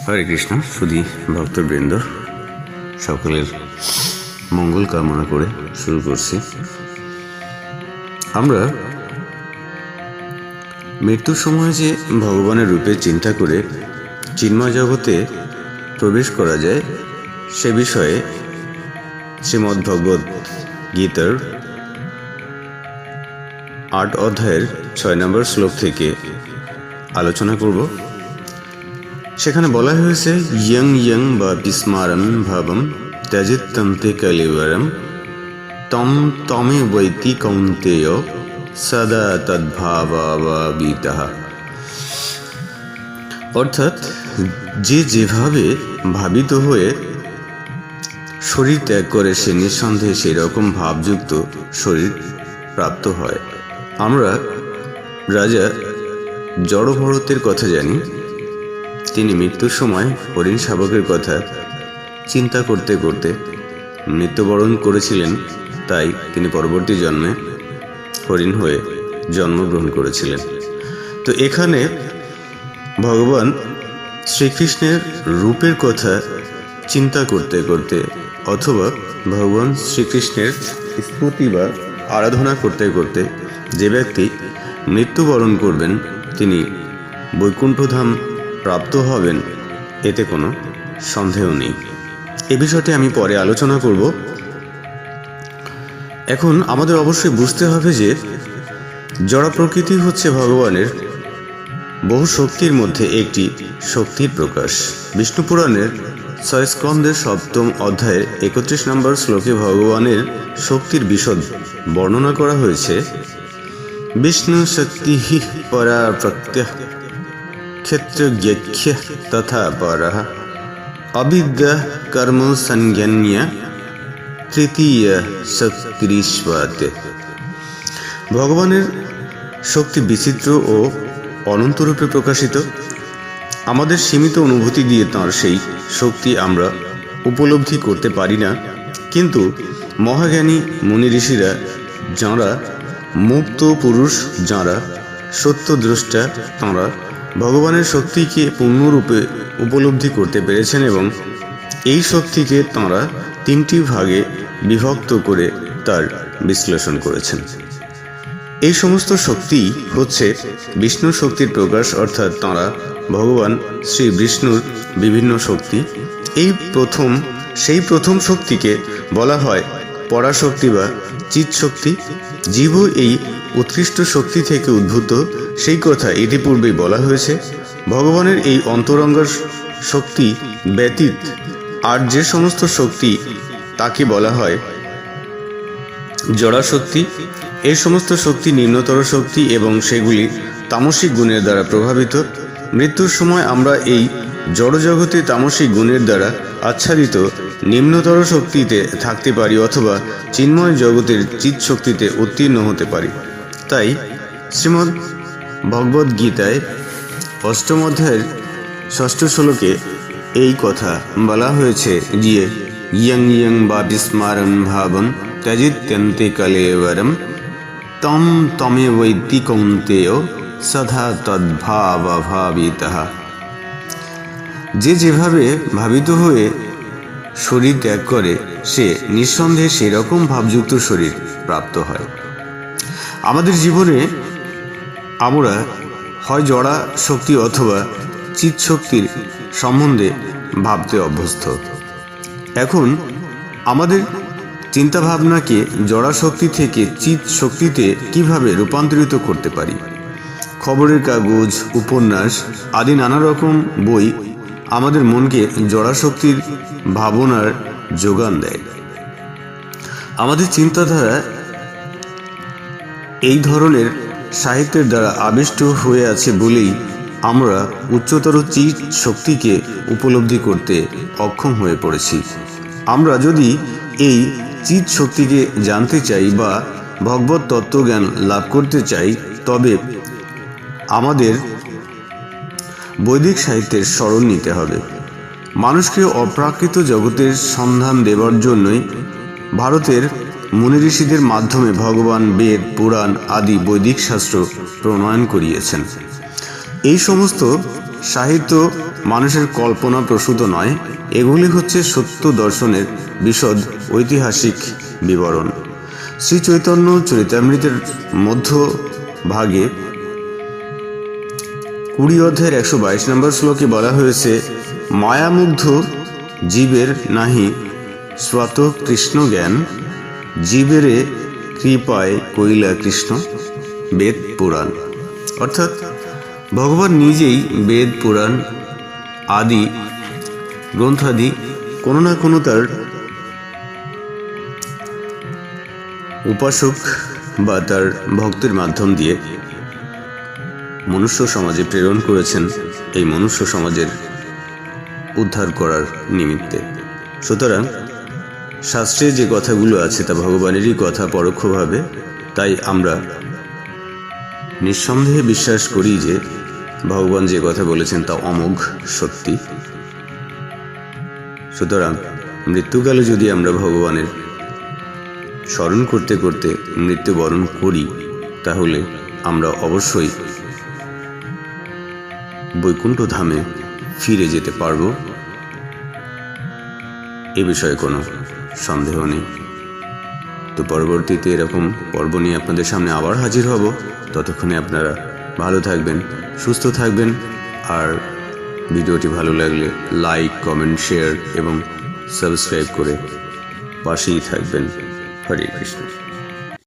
হরে কৃষ্ণ। সুধী ভক্তবৃন্দ, সকলের মঙ্গল কামনা করে শুরু করছি। আমরা মৃত্যুর সময় যে ভগবানের রূপে চিন্তা করে চিন্ময় জগতে প্রবেশ করা যায় সে বিষয়ে শ্রীমদ্ ভগবদ গীতার 8 অধ্যায়ের 6 নম্বর শ্লোক থেকে আলোচনা করব। সেখানে বলা হয়েছে, ইয়ং ইয়ং বা বিস্মারম ভাবম ত্যজিতন্তে কলিবরম তম তমে বৈতি কৌন্তেয় সদা তদ্ভাবাবিতঃ। অর্থাৎ যে যেভাবে ভাবিত হয়ে শরীর ত্যাগ করে সে নিঃসন্দেহে সেই রকম ভাবযুক্ত শরীর প্রাপ্ত হয়। আমরা রাজা জড়ভরতের কথা জানি। তিনি মৃত্যুর সময় হরিণ শাবকের কথা চিন্তা করতে করতে মৃত্যুবরণ করেছিলেন। তাই তিনি পরবর্তী জন্মে হরিণ হয়ে জন্মগ্রহণ করেছিলেন। তো এখানে ভগবান শ্রীকৃষ্ণের রূপের কথা চিন্তা করতে করতে অথবা ভগবান শ্রীকৃষ্ণের স্তুতি বা আরাধনা করতে করতে যে ব্যক্তি মৃত্যুবরণ করবেন তিনি বৈকুণ্ঠধাম প্রাপ্ত হবেন, এতে কোনো সন্দেহ নেই। এ বিষয়টি আমি পরে আলোচনা করব। এখন আমাদের অবশ্যই বুঝতে হবে যে জড় প্রকৃতি হচ্ছে ভগবানের বহু শক্তির মধ্যে একটি শক্তির প্রকাশ। বিষ্ণু পুরাণের 6 স্কন্ধের 7ম অধ্যায়ের 31 নম্বর শ্লোকে ভগবানের শক্তির বিশদ বর্ণনা করা হয়েছে। বিষ্ণু শক্তি পরা প্রত্যহ ক্ষেত্রজ্ঞ তথা পরঃ অবিদ্যা কর্ম সংজ্ঞান্য তৃতীয় শক্তিরিষ্বতে। ভগবানের শক্তি বিচিত্র ও অনন্তরূপে প্রকাশিত। আমাদের সীমিত অনুভূতি দিয়ে তাঁর সেই শক্তি আমরা উপলব্ধি করতে পারি না, কিন্তু মহাজ্ঞানী মুনি ঋষিরা, যাঁরা মুক্ত পুরুষ, যাঁরা সত্যদ্রষ্টা, তাঁরা ভগবানের শক্তিকে পূর্ণরূপে উপলব্ধি করতে পেরেছেন এবং এই শক্তিকে তাঁরা 3টি ভাগে বিভক্ত করে তার বিশ্লেষণ করেছেন। এই সমস্ত শক্তি হচ্ছে বিষ্ণু শক্তির প্রকাশ, অর্থাৎ তাঁরা ভগবান শ্রী বিষ্ণুর বিভিন্ন শক্তি। সেই প্রথম শক্তিকে বলা হয় পরাশক্তি বা চিৎ শক্তি। জীবও এই উৎকৃষ্ট শক্তি থেকে উদ্ভূত, সেই কথা ইতিপূর্বেই বলা হয়েছে। ভগবানের এই অন্তরঙ্গ শক্তি ব্যতীত আর যে সমস্ত শক্তি তাকে বলা হয় জড়া শক্তি। এই সমস্ত শক্তি নিম্নতর শক্তি এবং সেগুলি তামসিক গুণের দ্বারা প্রভাবিত। মৃত্যুর সময় আমরা এই জড়জগতে তামসিক গুণের দ্বারা আচ্ছাদিত নিম্নতর শক্তিতে থাকতে পারি অথবা চিন্ময় জগতের চিৎ শক্তিতে উত্তীর্ণ হতে পারি। তাই শ্রীমদ্ ভগবদ গীতায় 8ম অধ্যায়ের 6ষ্ঠ শ্লোকে এই কথা বলা হয়েছে যে ইয়ং ইয়ং বা বিস্মারণ ভাবম ত্যজিত্যন্তে কলেবরম তম তমে বৈতি কৌন্তেয় সদা তদ্ভাবাবিতঃ। যে যেভাবে ভাবিত হয়ে শরীর ত্যাগ করে সে নিঃসন্দেহে সেরকম ভাবযুক্ত শরীর প্রাপ্ত হয়। আমাদের জীবনে আমরা হয় জড়া শক্তি অথবা চিৎ শক্তির সম্বন্ধে ভাবতে অভ্যস্ত। এখন আমাদের চিন্তাভাবনাকে জড়া শক্তি থেকে চিৎ শক্তিতে কিভাবে রূপান্তরিত করতে পারি? খবরের কাগজ, উপন্যাস আদি নানা রকম বই আমাদের মনকে জড়া শক্তির ভাবনার যোগান দেয়। আমাদের চিন্তাধারা এই ধরনের সাহিত্যের দ্বারা আবিষ্ট হয়ে আছে বলেই আমরা উচ্চতর চিৎ শক্তিকে উপলব্ধি করতে অক্ষম হয়ে পড়েছি। আমরা যদি এই চিৎ শক্তিকে জানতে চাই বা ভগবত তত্ত্বজ্ঞান লাভ করতে চাই, তবে আমাদের বৈদিক সাহিত্যের শরণ নিতে হবে। মানুষকে অপ্রাকৃত জগতের সন্ধান দেবার জন্যই ভারতের মুনি ঋষিদের মাধ্যমে ভগবান বেদ, পুরাণ আদি বৈদিক শাস্ত্র প্রণয়ন করিয়েছেন। এই সমস্ত সাহিত্য মানুষের কল্পনা প্রসূত নয়, এগুলি হচ্ছে সত্য দর্শনের বিশদ ঐতিহাসিক বিবরণ। শ্রী চৈতন্য চরিতামৃতের মধ্য ভাগে 20 অধ্যায়ের 122 নম্বর শ্লোকে বলা হয়েছে, মায়ামুগ্ধ জীবের নাহি স্বত কৃষ্ণ জ্ঞান, জীবেরে কৃপায় কইলা কৃষ্ণ বেদ পুরাণ। অর্থাৎ ভগবান নিজেই বেদ পুরাণ আদি গ্রন্থাদি কোনো না কোনো তার উপাসক বা তার ভক্তের মাধ্যম দিয়ে মনুষ্য সমাজে প্রেরণ করেছেন, এই মনুষ্য সমাজের উদ্ধার করার নিমিত্তে। সুতরাং শাস্ত্রে যে কথাগুলো আছে তা ভগবানেরই কথা পরোক্ষভাবে, তাই আমরা নিঃসন্দেহে বিশ্বাস করি যে ভগবান যে কথা বলেছেন তা অমোঘ সত্যি। সুতরাং মৃত্যুকালে যদি আমরা ভগবানের স্মরণ করতে করতে মৃত্যুবরণ করি, তাহলে আমরা অবশ্যই বৈকুণ্ঠ ধামে ফিরে যেতে পারব, এ বিষয়ে কোনো সন্দেহ নেই। তো পরবর্তীতে এরকম পর্ব নিয়ে আপনাদের সামনে আবার হাজির হব। ততক্ষণে আপনারা ভালো থাকবেন, সুস্থ থাকবেন, আর ভিডিওটি ভালো লাগলে লাইক, কমেন্ট, শেয়ার এবং সাবস্ক্রাইব করে পাশেই থাকবেন। হরে কৃষ্ণ।